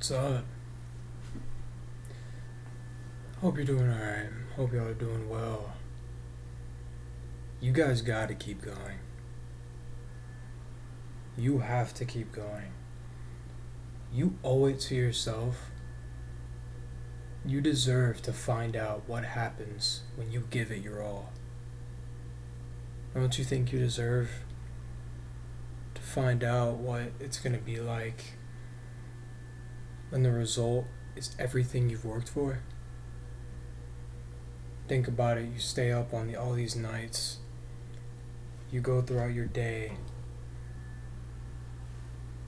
What's up? Hope you're doing alright. Hope y'all are doing well. You guys gotta keep going. You have to keep going. You owe it to yourself. You deserve to find out what happens when you give it your all. Don't you think you deserve to find out what it's gonna be like when the result is everything you've worked for? Think about it. You stay up on all these nights. You go throughout your day.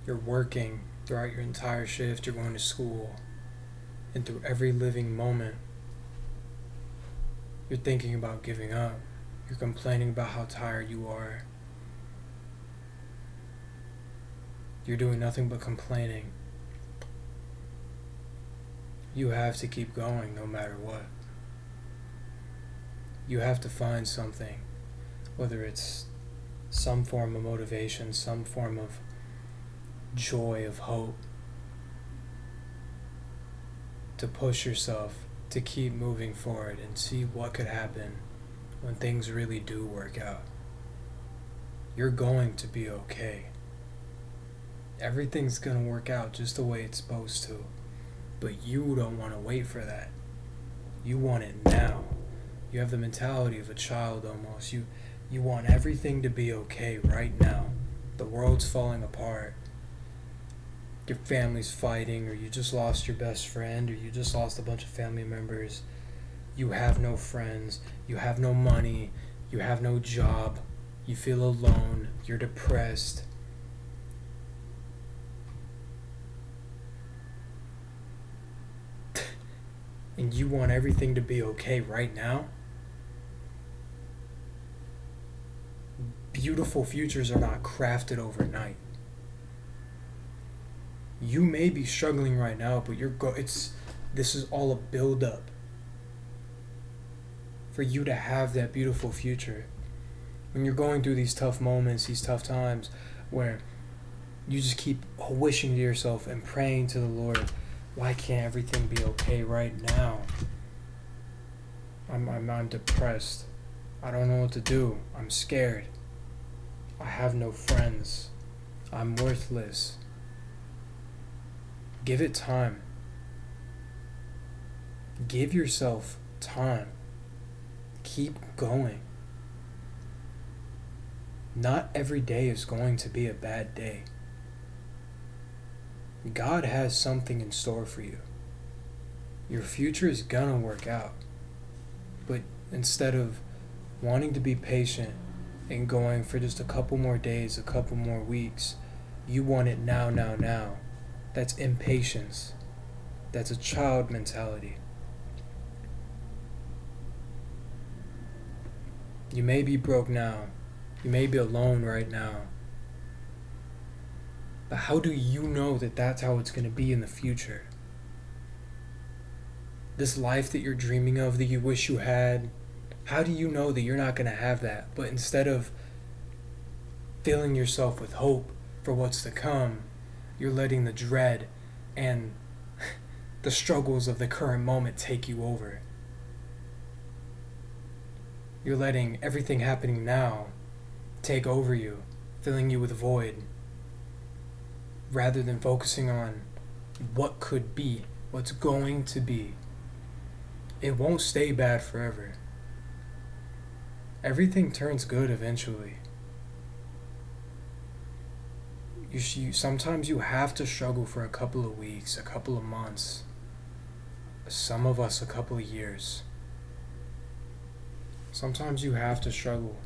You're working throughout your entire shift. You're going to school. And through every living moment, you're thinking about giving up. You're complaining about how tired you are. You're doing nothing but complaining. You have to keep going no matter what. You have to find something, whether it's some form of motivation, some form of joy, of hope, to push yourself to keep moving forward and see what could happen when things really do work out. You're going to be okay. Everything's going to work out just the way it's supposed to, but you don't want to wait for that. You want it now. You have the mentality of a child almost. You want everything to be okay right now. The world's falling apart. Your family's fighting, or you just lost your best friend, or you just lost a bunch of family members. You have no friends. You have no money. You have no job. You feel alone. You're depressed. And you want everything to be okay right now? Beautiful futures are not crafted overnight. You may be struggling right now, but this is all a build up for you to have that beautiful future. When you're going through these tough moments, these tough times where you just keep wishing to yourself and praying to the Lord, why can't everything be okay right now? I'm depressed. I don't know what to do. I'm scared. I have no friends. I'm worthless. Give it time. Give yourself time. Keep going. Not every day is going to be a bad day. God has something in store for you. Your future is gonna work out. But instead of wanting to be patient and going for just a couple more days, a couple more weeks, you want it now, now, now. That's impatience. That's a child mentality. You may be broke now. You may be alone right now. But how do you know that that's how it's going to be in the future? This life that you're dreaming of, that you wish you had, how do you know that you're not going to have that? But instead of filling yourself with hope for what's to come, you're letting the dread and the struggles of the current moment take you over. You're letting everything happening now take over you, filling you with void, rather than focusing on what could be, what's going to be. It won't stay bad forever. Everything turns good eventually. Sometimes you have to struggle for a couple of weeks, a couple of months, some of us a couple of years. Sometimes you have to struggle.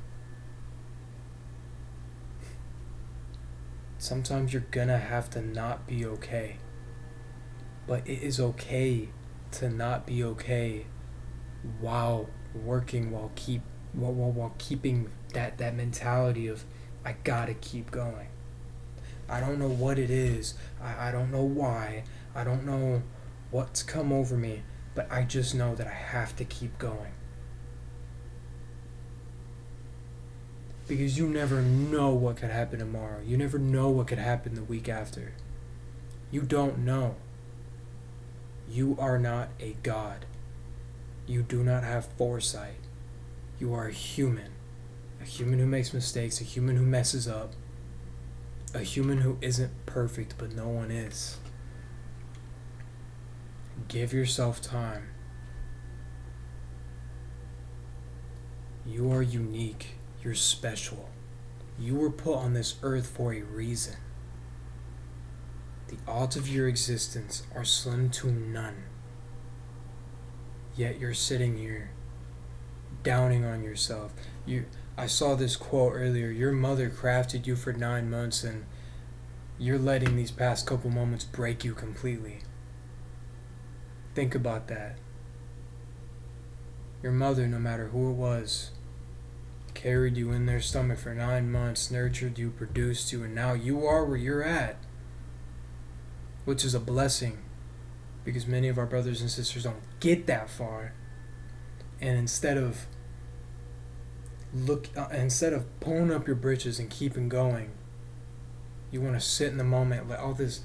Sometimes you're gonna have to not be okay. But it is okay to not be okay while working, while keeping that mentality of I gotta keep going. I don't know what it is. I don't know why. I don't know what's come over me, but I just know that I have to keep going. Because you never know what could happen tomorrow. You never know what could happen the week after. You don't know. You are not a god. You do not have foresight. You are a human. A human who makes mistakes, a human who messes up, a human who isn't perfect, but no one is. Give yourself time. You are unique. You're special. You were put on this earth for a reason. The odds of your existence are slim to none. Yet you're sitting here downing on yourself. I saw this quote earlier. Your mother crafted you for 9 months and you're letting these past couple moments break you completely. Think about that. Your mother, no matter who it was, carried you in their stomach for 9 months, nurtured you, produced you, and now you are where you're at. Which is a blessing, because many of our brothers and sisters don't get that far. And instead of pulling up your britches and keeping going, you want to sit in the moment, let all this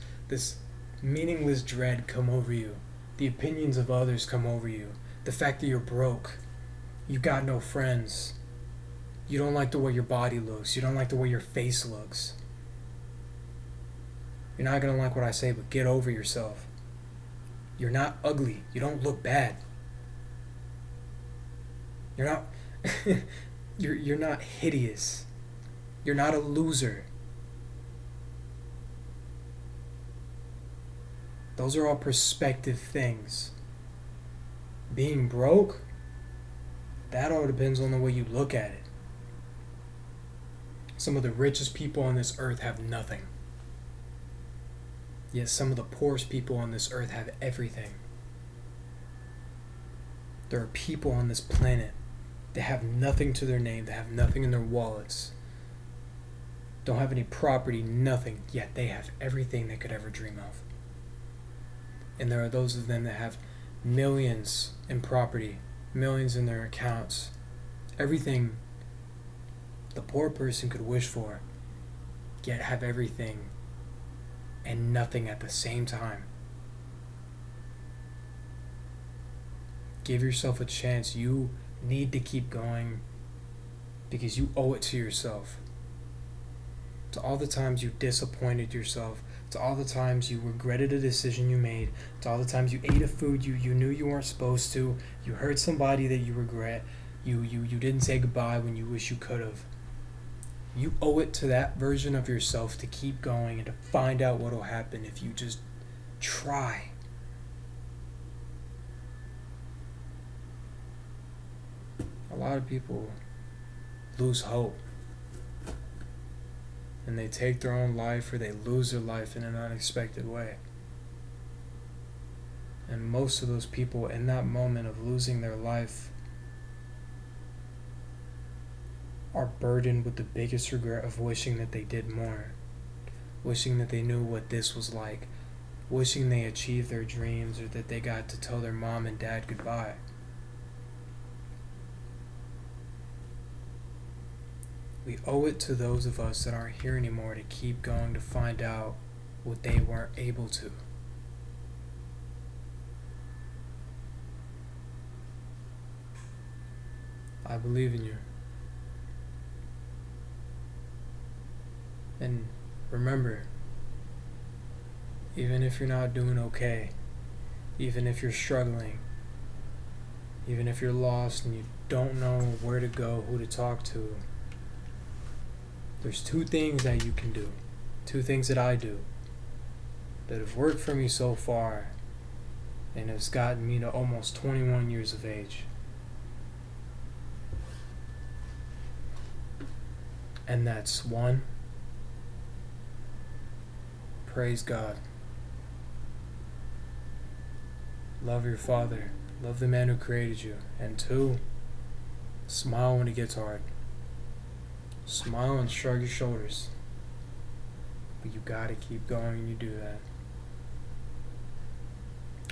meaningless dread come over you, the opinions of others come over you, the fact that you're broke, you got no friends, you don't like the way your body looks, you don't like the way your face looks. You're not gonna like what I say, but get over yourself. You're not ugly. You don't look bad. You're not you're not hideous. You're not a loser. Those are all perspective things. Being broke, that all depends on the way you look at it. Some of the richest people on this earth have nothing. Yet some of the poorest people on this earth have everything. There are people on this planet that have nothing to their name, that have nothing in their wallets, don't have any property, nothing, yet they have everything they could ever dream of. And there are those of them that have millions in property, millions in their accounts, everything the poor person could wish for, yet have everything and nothing at the same time. Give yourself a chance. You need to keep going because you owe it to yourself. To all the times you disappointed yourself, to all the times you regretted a decision you made, to all the times you ate a food you knew you weren't supposed to, you hurt somebody that you regret, you didn't say goodbye when you wish you could have. You owe it to that version of yourself to keep going and to find out what will happen if you just try. A lot of people lose hope and they take their own life or they lose their life in an unexpected way. And most of those people in that moment of losing their life are burdened with the biggest regret of wishing that they did more, wishing that they knew what this was like, wishing they achieved their dreams or that they got to tell their mom and dad goodbye. We owe it to those of us that aren't here anymore to keep going to find out what they weren't able to. I believe in you. And remember, even if you're not doing okay, even if you're struggling, even if you're lost and you don't know where to go, who to talk to, there's 2 things that you can do, 2 things that I do, that have worked for me so far and has gotten me to almost 21 years of age. And that's 1, praise God. Love your father. Love the man who created you. And 2, smile when it gets hard. Smile and shrug your shoulders. But you gotta keep going and you do that.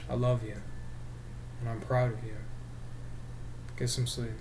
I love you. And I'm proud of you. Get some sleep.